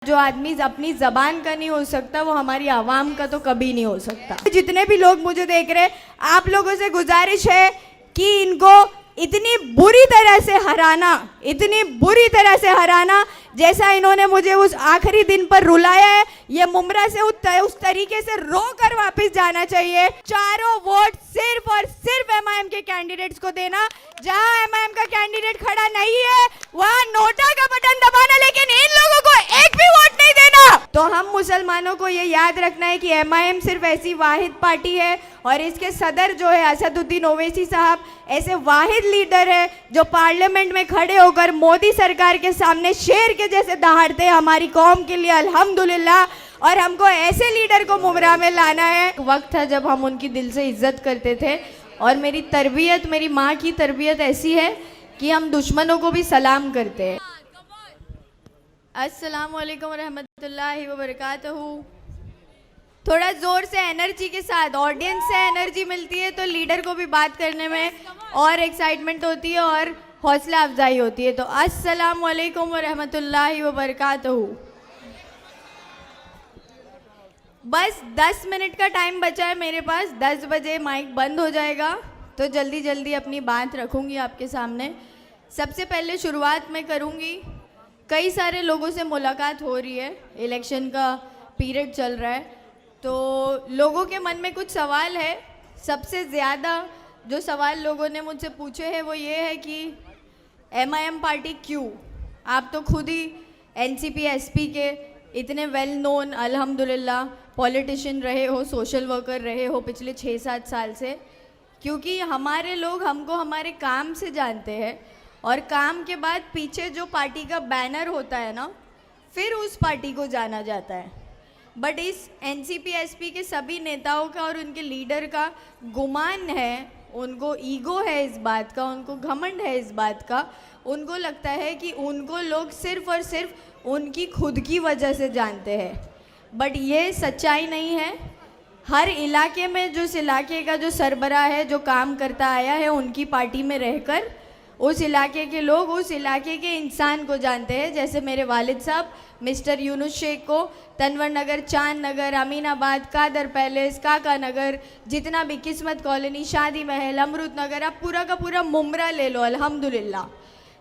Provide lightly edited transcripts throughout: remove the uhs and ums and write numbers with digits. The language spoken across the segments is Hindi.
जो आदमी अपनी जबान का नहीं हो सकता वो हमारी आवाम का तो कभी नहीं हो सकता। जितने भी लोग मुझे देख रहे हैं, आप लोगों से गुजारिश है कि इनको इतनी बुरी तरह से हराना जैसा इन्होंने मुझे उस आखिरी दिन पर रुलाया है, ये मुमरा से उस तरीके से रो कर वापिस जाना चाहिए। चारों वोट सिर्फ और सिर्फ एमआईएम के कैंडिडेट्स को देना। जहां एमआईएम का कैंडिडेट खड़ा नहीं है वहां नोटा का बटन दबाना, लेकिन इन लोगों को एक भी वोट नहीं देना। तो हम मुसलमानों को ये याद रखना है कि एमआईएम सिर्फ ऐसी वाहिद पार्टी है और इसके सदर जो है असदुद्दीन ओवैसी साहब ऐसे वाहिद लीडर है जो पार्लियामेंट में खड़े होकर मोदी सरकार के सामने शेर के जैसे दहाड़ते हैं हमारी कौम के लिए, अल्हम्दुलिल्लाह। और हमको ऐसे लीडर को मुमरा में लाना है। वक्त था जब हम उनकी दिल से इज्जत करते थे और मेरी माँ की तरबियत ऐसी है कि हम दुश्मनों को भी सलाम करते हैं। अस्सलाम वालेकुम रहमतुल्लाहि व बरकातहू। थोड़ा जोर से एनर्जी के साथ, ऑडियंस से एनर्जी मिलती है तो लीडर को भी बात करने में और एक्साइटमेंट होती है और हौसला अफजाई होती है। तो अस्सलाम वालेकुम व रहमतुल्लाहि व बरकातहू। बस 10 मिनट का टाइम बचा है मेरे पास, 10 बजे माइक बंद हो जाएगा तो जल्दी जल्दी अपनी बात रखूंगी आपके सामने। सबसे पहले शुरुआत मैं करूंगी, कई सारे लोगों से मुलाकात हो रही है, इलेक्शन का पीरियड चल रहा है तो लोगों के मन में कुछ सवाल है। सबसे ज़्यादा जो सवाल लोगों ने मुझसे पूछे हैं वो ये है कि एमआईएम पार्टी क्यों? आप तो खुद ही एनसीपी एसपी के इतने वेल नोन अल्हम्दुलिल्लाह पॉलिटिशियन रहे हो, सोशल वर्कर रहे हो पिछले 6-7 साल से। क्योंकि हमारे लोग हमको हमारे काम से जानते हैं और काम के बाद पीछे जो पार्टी का बैनर होता है ना, फिर उस पार्टी को जाना जाता है। बट इस एनसीपी एसपी के सभी नेताओं का और उनके लीडर का गुमान है, उनको ईगो है इस बात का, उनको घमंड है इस बात का, उनको लगता है कि उनको लोग सिर्फ और सिर्फ उनकी खुद की वजह से जानते हैं। बट ये सच्चाई नहीं है। हर इलाके में जो इस इलाके का जो सरबराह है, जो काम करता आया है, उनकी पार्टी में रहकर उस इलाके के लोग उस इलाके के इंसान को जानते हैं। जैसे मेरे वालिद साहब मिस्टर यूनुस शेख को तनवर नगर, चांद नगर, अमीनाबाद, कादर पैलेस, काका नगर, जितना भी किस्मत कॉलोनी, शादी महल, अमरूद नगर, आप पूरा का पूरा मुमरा ले लो अल्हम्दुलिल्लाह।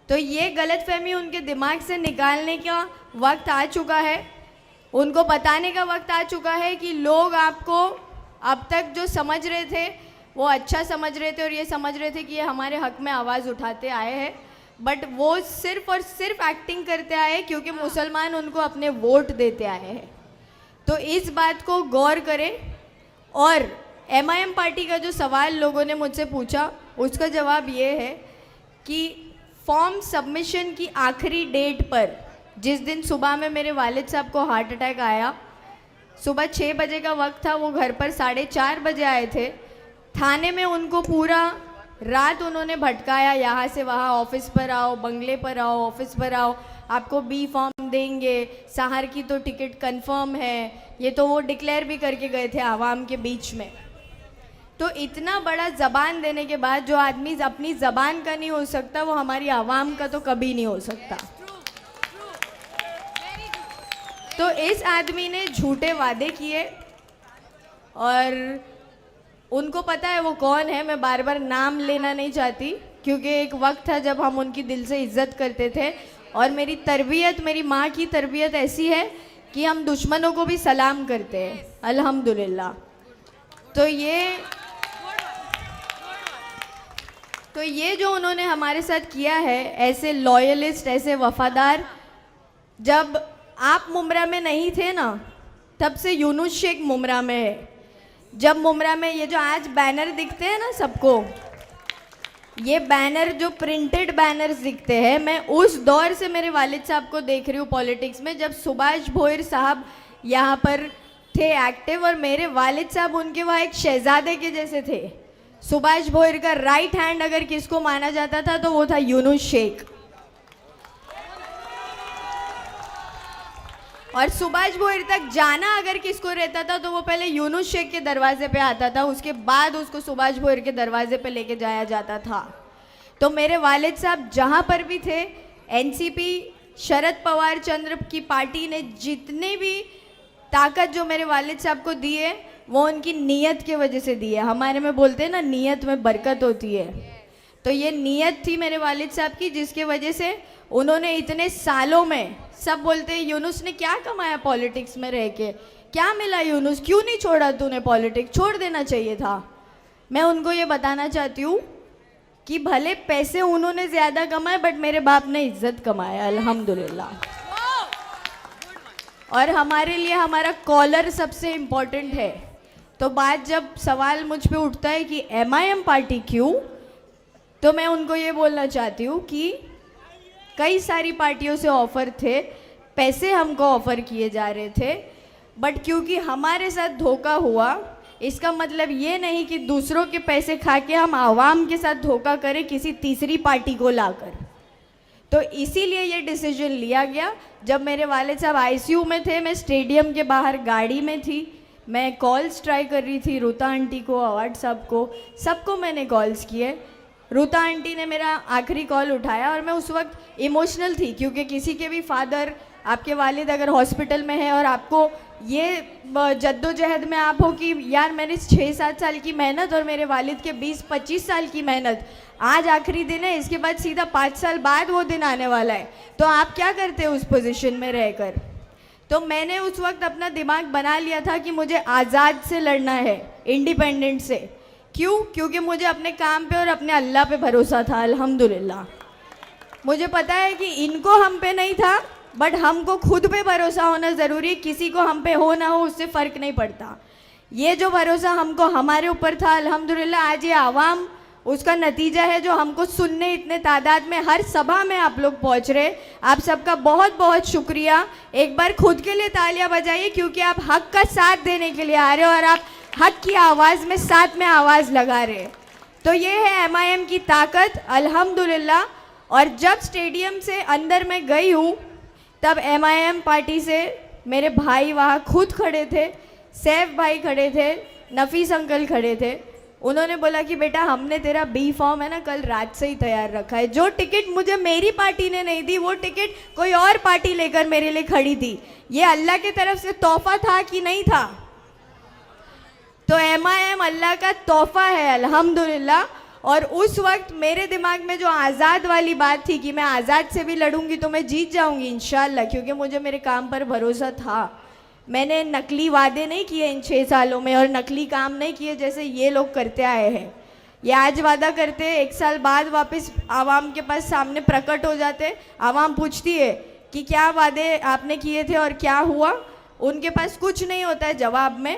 तो ये गलतफहमी उनके दिमाग से निकालने का वक्त आ चुका है, उनको बताने का वक्त आ चुका है कि लोग आपको अब तक जो समझ रहे थे वो अच्छा समझ रहे थे और ये समझ रहे थे कि ये हमारे हक में आवाज़ उठाते आए हैं, बट वो सिर्फ और सिर्फ एक्टिंग करते आए हैं क्योंकि मुसलमान उनको अपने वोट देते आए हैं। तो इस बात को गौर करें। और एमआईएम पार्टी का जो सवाल लोगों ने मुझसे पूछा उसका जवाब ये है कि फॉर्म सबमिशन की आखिरी डेट पर, जिस दिन सुबह में मेरे वालिद साहब को हार्ट अटैक आया, सुबह 6 बजे का वक्त था, वो घर पर 4:30 बजे आए थे। थाने में उनको पूरा रात उन्होंने भटकाया, यहाँ से वहाँ, ऑफिस पर आओ, बंगले पर आओ, ऑफिस पर आओ, आपको बी फॉर्म देंगे, सहार की तो टिकट कंफर्म है, ये तो वो डिक्लेयर भी करके गए थे आवाम के बीच में। तो इतना बड़ा ज़बान देने के बाद जो आदमी अपनी ज़बान का नहीं हो सकता वो हमारी आवाम का तो कभी नहीं हो सकता। तो इस आदमी ने झूठे वादे किए और उनको पता है वो कौन है। मैं बार बार नाम लेना नहीं चाहती क्योंकि एक वक्त था जब हम उनकी दिल से इज्जत करते थे और मेरी माँ की तरबियत ऐसी है कि हम दुश्मनों को भी सलाम करते हैं अल्हम्दुलिल्लाह। तो ये जो उन्होंने हमारे साथ किया है, ऐसे लॉयलिस्ट, ऐसे वफादार, जब आप मुमरा में नहीं थे ना तब से यूनुस शेख मुमरा में है। जब मुमरा में ये जो आज बैनर दिखते हैं ना सबको, ये बैनर जो प्रिंटेड बैनर्स दिखते हैं, मैं उस दौर से मेरे वालिद साहब को देख रही हूँ पॉलिटिक्स में, जब सुभाष भोईर साहब यहाँ पर थे एक्टिव और मेरे वालिद साहब उनके वहाँ एक शहजादे के जैसे थे। सुभाष भोईर का राइट हैंड अगर किसको माना जाता था तो वो था यूनुस शेख। और सुभाष भोईर तक जाना अगर किसको रहता था तो वो पहले यूनुस शेख के दरवाजे पे आता था, उसके बाद उसको सुभाष भोईर के दरवाजे पे लेके जाया जाता था। तो मेरे वालिद साहब जहाँ पर भी थे, एनसीपी शरद पवार चंद्र की पार्टी ने जितनी भी ताकत जो मेरे वालिद साहब को दी है वो उनकी नीयत की वजह से दी है। हमारे में बोलते हैं ना, नीयत में बरकत होती है। तो ये नीयत थी मेरे वालिद साहब की, जिसके वजह से उन्होंने इतने सालों में, सब बोलते हैं यूनुस ने क्या कमाया पॉलिटिक्स में रह के, क्या मिला यूनुस, क्यों नहीं छोड़ा तूने पॉलिटिक्स, छोड़ देना चाहिए था। मैं उनको ये बताना चाहती हूँ कि भले पैसे उन्होंने ज़्यादा कमाए बट मेरे बाप ने इज्जत कमाया, अल्हम्दुलिल्लाह। और हमारे लिए हमारा कॉलर सबसे इम्पोर्टेंट है। तो बात जब सवाल मुझ पे उठता है कि MIM पार्टी क्यों, तो मैं उनको ये बोलना चाहती हूँ कि कई सारी पार्टियों से ऑफ़र थे, पैसे हमको ऑफ़र किए जा रहे थे, बट क्योंकि हमारे साथ धोखा हुआ, इसका मतलब ये नहीं कि दूसरों के पैसे खा के हम आवाम के साथ धोखा करें किसी तीसरी पार्टी को लाकर। तो इसीलिए ये डिसीजन लिया गया। जब मेरे वालिद साहब ICU में थे, मैं स्टेडियम के बाहर गाड़ी में थी, मैं कॉल्स ट्राई कर रही थी, रूता आंटी को, अवार्ड साहब को, सबको मैंने कॉल्स किए। रूता आंटी ने मेरा आखिरी कॉल उठाया और मैं उस वक्त इमोशनल थी, क्योंकि किसी के भी फादर, आपके वालिद अगर हॉस्पिटल में है और आपको ये जद्दोजहद में आप हो कि यार मैंने 6-7 साल की मेहनत और मेरे वालिद के 20-25 साल की मेहनत, आज आखिरी दिन है, इसके बाद सीधा 5 साल बाद वो दिन आने वाला है, तो आप क्या करते हो उस पोजीशन में रहकर। तो मैंने उस वक्त अपना दिमाग बना लिया था कि मुझे आज़ाद से लड़ना है, इंडिपेंडेंट से। क्यों? क्योंकि मुझे अपने काम पे और अपने अल्लाह पे भरोसा था, अल्हम्दुलिल्लाह। मुझे पता है कि इनको हम पे नहीं था, बट हमको खुद पे भरोसा होना ज़रूरी। किसी को हम पे हो ना हो उससे फ़र्क नहीं पड़ता। ये जो भरोसा हमको हमारे ऊपर था, अल्हम्दुलिल्लाह आज ये आवाम उसका नतीजा है, जो हमको सुनने इतने तादाद में हर सभा में आप लोग पहुंच रहे। आप सबका बहुत बहुत शुक्रिया। एक बार खुद के लिए तालियां बजाइए, क्योंकि आप हक का साथ देने के लिए आ रहे हो और आप हक की आवाज़ में साथ में आवाज़ लगा रहे। तो ये है MIM की ताकत, अल्हम्दुलिल्लाह। और जब स्टेडियम से अंदर मैं गई हूँ, तब MIM पार्टी से मेरे भाई वहाँ खुद खड़े थे, सैफ भाई खड़े थे, नफीस अंकल खड़े थे। उन्होंने बोला कि बेटा हमने तेरा B फॉर्म है ना कल रात से ही तैयार रखा है। जो टिकट मुझे मेरी पार्टी ने नहीं दी, वो टिकट कोई और पार्टी लेकर मेरे लिए खड़ी थी। ये अल्लाह की तरफ से तोहफा था कि नहीं था? तो MIM अल्लाह का तोहफा है, अल्हम्दुलिल्लाह। और उस वक्त मेरे दिमाग में जो आज़ाद वाली बात थी कि मैं आज़ाद से भी लड़ूंगी तो मैं जीत जाऊंगी इंशाल्लाह, क्योंकि मुझे मेरे काम पर भरोसा था। मैंने नकली वादे नहीं किए इन 6 सालों में, और नकली काम नहीं किए जैसे ये लोग करते आए हैं। ये आज वादा करते, 1 साल बाद वापस आवाम के पास सामने प्रकट हो जाते। आवाम पूछती है कि क्या वादे आपने किए थे और क्या हुआ। उनके पास कुछ नहीं होता है जवाब में।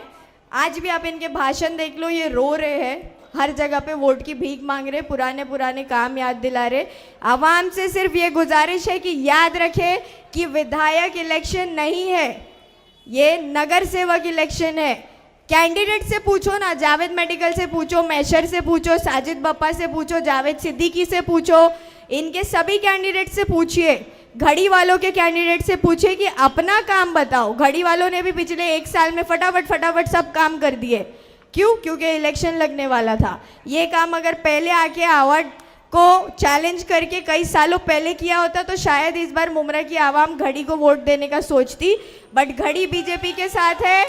आज भी आप इनके भाषण देख लो, ये रो रहे हैं, हर जगह पे वोट की भीख मांग रहे, पुराने काम याद दिला रहे। आवाम से सिर्फ ये गुजारिश है कि याद रखे कि विधायक इलेक्शन नहीं है, ये नगर सेवक इलेक्शन है। कैंडिडेट से पूछो ना, जावेद मेडिकल से पूछो, मैशर से पूछो, साजिद बप्पा से पूछो, जावेद सिद्दीकी से पूछो, इनके सभी कैंडिडेट से पूछिए। घड़ी वालों के कैंडिडेट से पूछिए कि अपना काम बताओ। घड़ी वालों ने भी पिछले 1 साल में फटाफट सब काम कर दिए। क्यों? क्योंकि इलेक्शन लगने वाला था। ये काम अगर पहले आके अवार्ड को चैलेंज करके कई सालों पहले किया होता तो शायद इस बार मुमरा की आवाम घड़ी को वोट देने का सोचती। बट घड़ी बीजेपी के साथ है,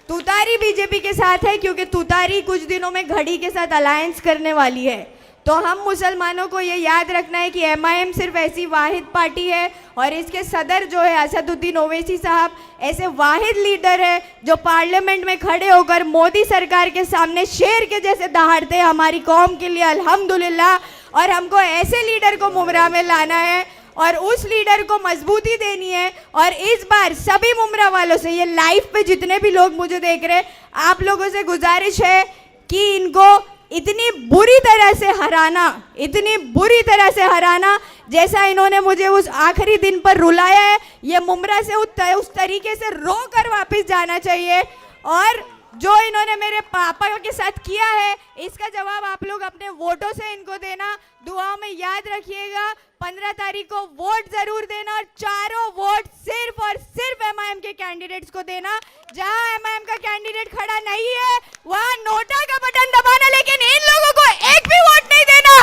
तुतारी बीजेपी के साथ है, क्योंकि तुतारी कुछ दिनों में घड़ी के साथ अलायंस करने वाली है। तो हम मुसलमानों को ये याद रखना है कि MIM सिर्फ ऐसी वाहिद पार्टी है, और इसके सदर जो है असदुद्दीन ओवैसी साहब ऐसे वाहिद लीडर है जो पार्लियामेंट में खड़े होकर मोदी सरकार के सामने शेर के जैसे दहाड़ते हैं हमारी कौम के लिए, अल्हम्दुलिल्लाह। और हमको ऐसे लीडर को मुमरा में लाना है और उस लीडर को मजबूती देनी है। और इस बार सभी मुमरा वालों से, ये लाइव पे जितने भी लोग मुझे देख रहे हैं, आप लोगों से गुजारिश है कि इनको इतनी बुरी तरह से हराना, इतनी बुरी तरह से हराना जैसा इन्होंने मुझे उस आखिरी दिन पर रुलाया है, ये मुमरा से उस तरीके से रो कर वापस जाना चाहिए। और जो इन्होंने मेरे पापा के साथ किया है, इसका जवाब आप लोग अपने वोटों से इनको देना। दुआओं में याद रखिएगा, 15 तारीख को वोट जरूर देना, और चारों वोट सिर्फ और सिर्फ MIM के कैंडिडेट्स को देना। जहां MIM का कैंडिडेट खड़ा नहीं है वहां नोटा का बटन दबाना, लेकिन इन लोगों को एक भी वोट नहीं देना।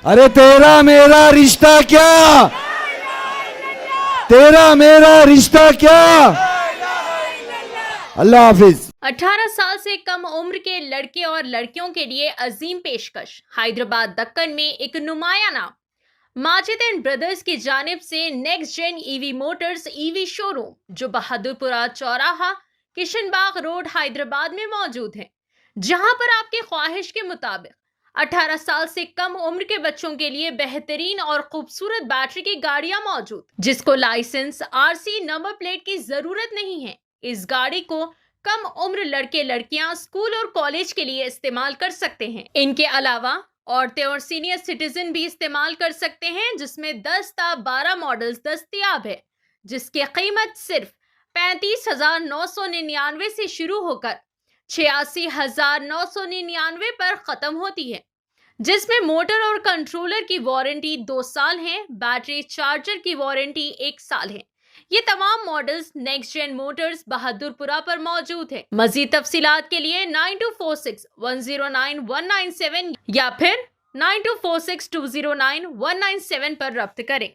अरे तेरा मेरा रिश्ता क्या, तेरा मेरा रिश्ता क्या। अल्लाह हाफिज। 18 साल से कम उम्र के लड़के और लड़कियों के लिए अजीम पेशकश। हैदराबाद दक्कन में एक नुमाया नाम माजिद एंड ब्रदर्स की जानिब से next gen EV motors EV showroom, जो बहादुरपुरा चौराहा किशनबाग रोड हैदराबाद में मौजूद है, जहां पर आपकी ख्वाहिश के मुताबिक 18 साल से कम उम्र के बच्चों के लिए बेहतरीन और खूबसूरत बैटरी की गाड़ियां मौजूद, जिसको लाइसेंस आरसी नंबर प्लेट की जरूरत नहीं है। इस गाड़ी को कम उम्र लड़के लड़कियां स्कूल और कॉलेज के लिए इस्तेमाल कर सकते हैं। इनके अलावा औरतें और सीनियर सिटीजन भी इस्तेमाल कर सकते हैं, जिसमें 10 ता 12 मॉडल्स दस्तयाब है, जिसकी कीमत सिर्फ 35,999 से शुरू होकर 86,999 पर खत्म होती है, जिसमें मोटर और कंट्रोलर की वारंटी 2 साल है, बैटरी चार्जर की वारंटी 1 साल है। ये तमाम models next gen motors Bahadurpura पर मौजूद है। मजीद तफसीलात के लिए 9246109197 या फिर 9246209197 पर रब्त करें।